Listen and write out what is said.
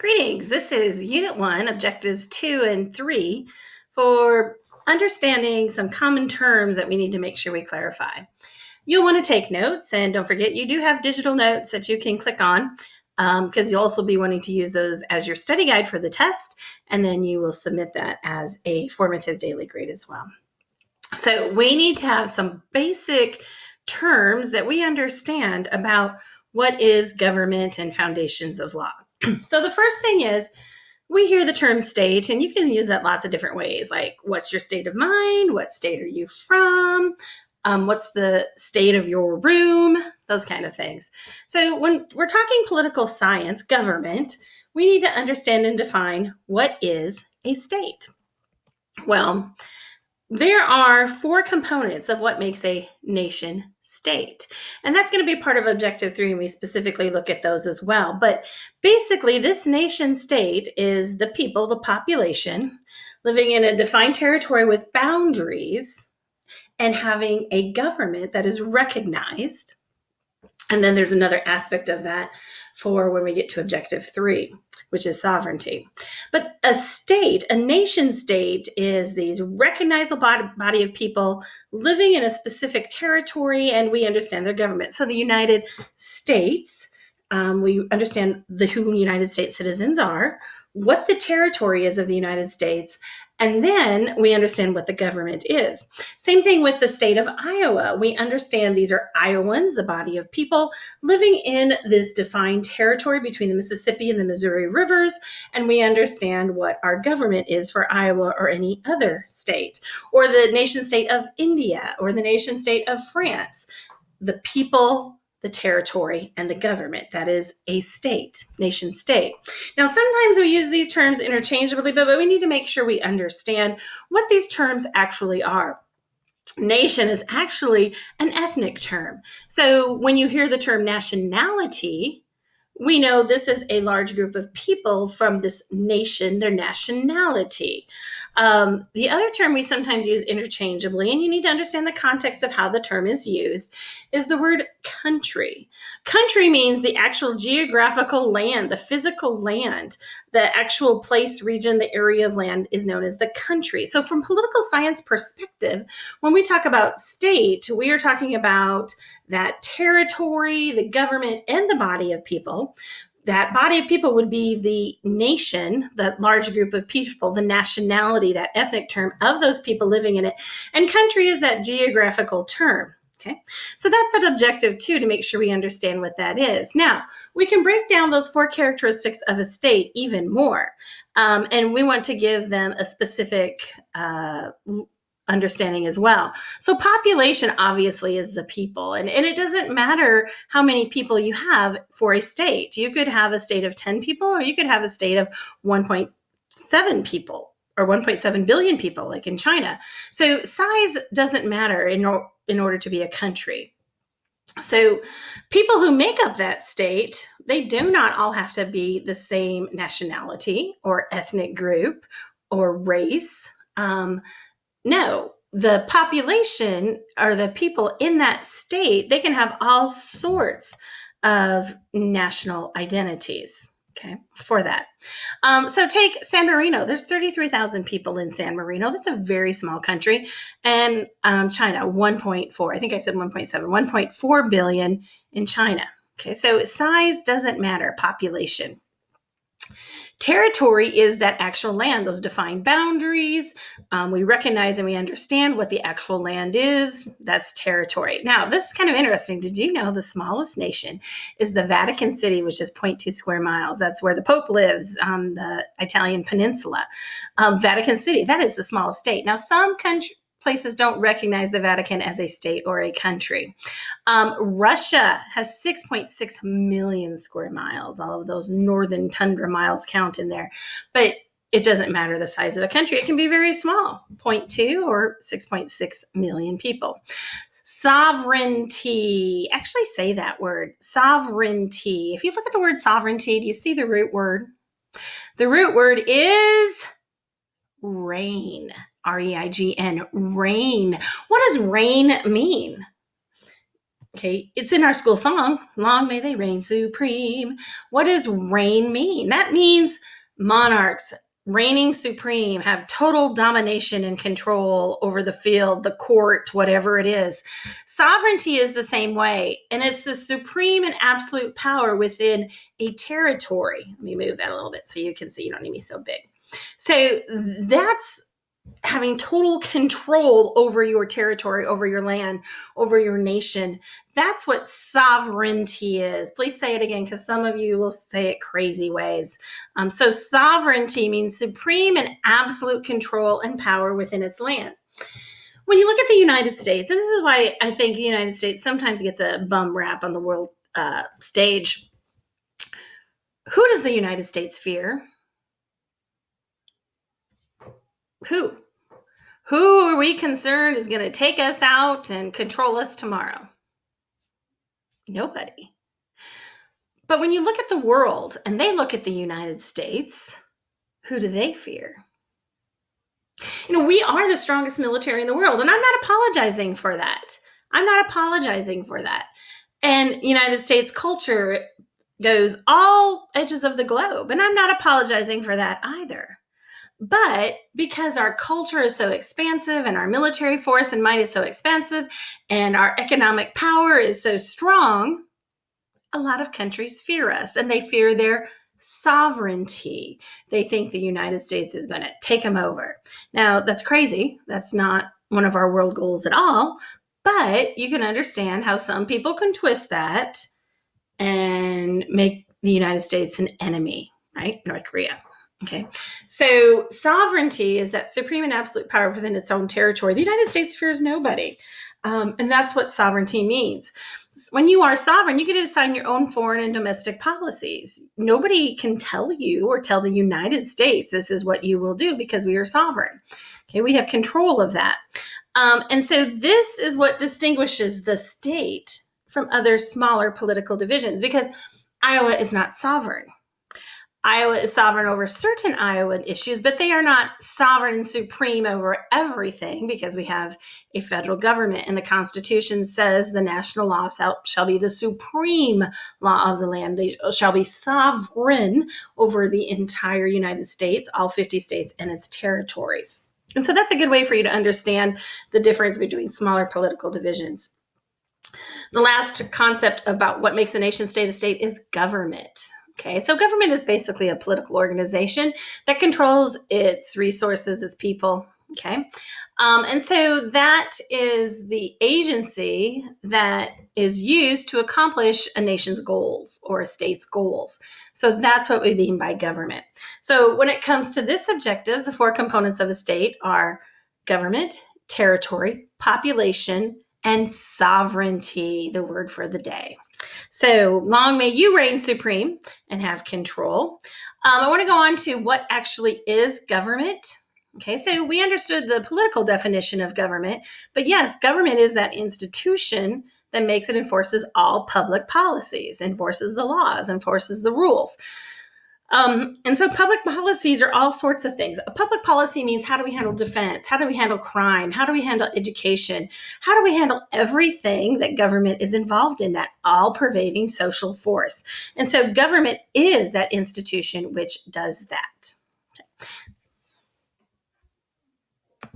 Greetings. This is Unit 1, Objectives 2 and 3 for understanding some common terms that we need to make sure we clarify. You'll want to take notes, and don't forget you do have digital notes that you can click on because you'll also be wanting to use those as your study guide for the test, and then you will submit that as a formative daily grade as well. So we need to have some basic terms that we understand about what is government and foundations of law. So the first thing is we hear the term state, and you can use that lots of different ways, like what's your state of mind? What state are you from? What's the state of your room? Those kind of things. So when we're talking political science, government, we need to understand and define what is a state. Well, there are four components of what makes a nation state. And that's going to be part of Objective 3, and we specifically look at those as well. But basically, this nation state is the people, the population, living in a defined territory with boundaries and having a government that is recognized. And then there's another aspect of that for when we get to Objective 3, which is sovereignty. But a state, a nation state, is these recognizable body of people living in a specific territory, and we understand their government. So the United States, we understand who United States citizens are, what the territory is of the United States, and then we understand what the government is. Same thing with the state of Iowa. We understand these are Iowans, the body of people living in this defined territory between the Mississippi and the Missouri rivers, and we understand what our government is for Iowa or any other state, or the nation state of India, or the nation state of France. The people, the territory, and the government. That is a state, nation state. Now, sometimes we use these terms interchangeably, but we need to make sure we understand what these terms actually are. Nation is actually an ethnic term. So when you hear the term nationality, we know this is a large group of people from this nation, their nationality. The other term we sometimes use interchangeably, and you need to understand the context of how the term is used, is the word country. Country means the actual geographical land, the physical land, the actual place, region, the area of land is known as the country. So from political science perspective, when we talk about state, we are talking about that territory, the government, and the body of people. That body of people would be the nation, that large group of people, the nationality, that ethnic term of those people living in it. And country is that geographical term. Okay, so that's that Objective 2 to make sure we understand what that is. Now, we can break down those four characteristics of a state even more. And we want to give them a specific understanding as well. So population obviously is the people, and it doesn't matter how many people you have for a state. You could have a state of 10 people, or you could have a state of 1.7 people or 1.7 billion people, like in China. So size doesn't matter in order to be a country. So people who make up that state, they do not all have to be the same nationality or ethnic group or race. No, the population or the people in that state, they can have all sorts of national identities. Okay, for that. So take San Marino. There's 33,000 people in San Marino. That's a very small country. And China, 1.4. I think I said 1.7. 1.4 billion in China. Okay, so size doesn't matter. Population. Territory is that actual land, those defined boundaries. We recognize and we understand what the actual land is. That's territory. Now, this is kind of interesting. Did you know the smallest nation is the Vatican City, which is 0.2 square miles? That's where the Pope lives on the Italian peninsula. Vatican City, that is the smallest state. Now, some places don't recognize the Vatican as a state or a country. Russia has 6.6 million square miles. All of those northern tundra miles count in there. But it doesn't matter the size of a country. It can be very small, 0.2 or 6.6 million people. Sovereignty. Actually say that word, sovereignty. If you look at the word sovereignty, do you see the root word? The root word is reign. R-E-I-G-N, reign. What does reign mean? Okay, it's in our school song, long may they reign supreme. What does reign mean? That means monarchs reigning supreme, have total domination and control over the field, the court, whatever it is. Sovereignty is the same way, and it's the supreme and absolute power within a territory. Let me move that a little bit so you can see. You don't need me so big. So that's having total control over your territory, over your land, over your nation. That's what sovereignty is. Please say it again, because some of you will say it crazy ways. So sovereignty means supreme and absolute control and power within its land. When you look at the United States, and this is why I think the United States sometimes gets a bum rap on the world stage, who does the United States fear? Who? Who are we concerned is going to take us out and control us tomorrow? Nobody. But when you look at the world and they look at the United States, who do they fear? We are the strongest military in the world, and I'm not apologizing for that. And United States culture goes all edges of the globe, and I'm not apologizing for that either. But because our culture is so expansive and our military force and might is so expansive and our economic power is so strong, a lot of countries fear us, and they fear their sovereignty. They think the United States is going to take them over. Now, that's crazy. That's not one of our world goals at all, but you can understand how some people can twist that and make the United States an enemy, right? North Korea. Okay, so sovereignty is that supreme and absolute power within its own territory. The United States fears nobody, and that's what sovereignty means. When you are sovereign, you get to decide your own foreign and domestic policies. Nobody can tell you or tell the United States this is what you will do because we are sovereign. Okay, we have control of that. And so this is what distinguishes the state from other smaller political divisions, because Iowa is not sovereign. Iowa is sovereign over certain Iowan issues, but they are not sovereign and supreme over everything, because we have a federal government, and the Constitution says the national law shall be the supreme law of the land. They shall be sovereign over the entire United States, all 50 states and its territories. And so that's a good way for you to understand the difference between smaller political divisions. The last concept about what makes a nation state a state is government. Okay, so government is basically a political organization that controls its resources, its people. Okay, and so that is the agency that is used to accomplish a nation's goals or a state's goals. So that's what we mean by government. So when it comes to this objective, the four components of a state are government, territory, population, and sovereignty, the word for the day. So long may you reign supreme and have control. I want to go on to what actually is government. Okay, so we understood the political definition of government, but yes, government is that institution that makes and enforces all public policies, enforces the laws, enforces the rules. And so public policies are all sorts of things. A public policy means, how do we handle defense? How do we handle crime? How do we handle education? How do we handle everything that government is involved in, that all-pervading social force? And so government is that institution which does that.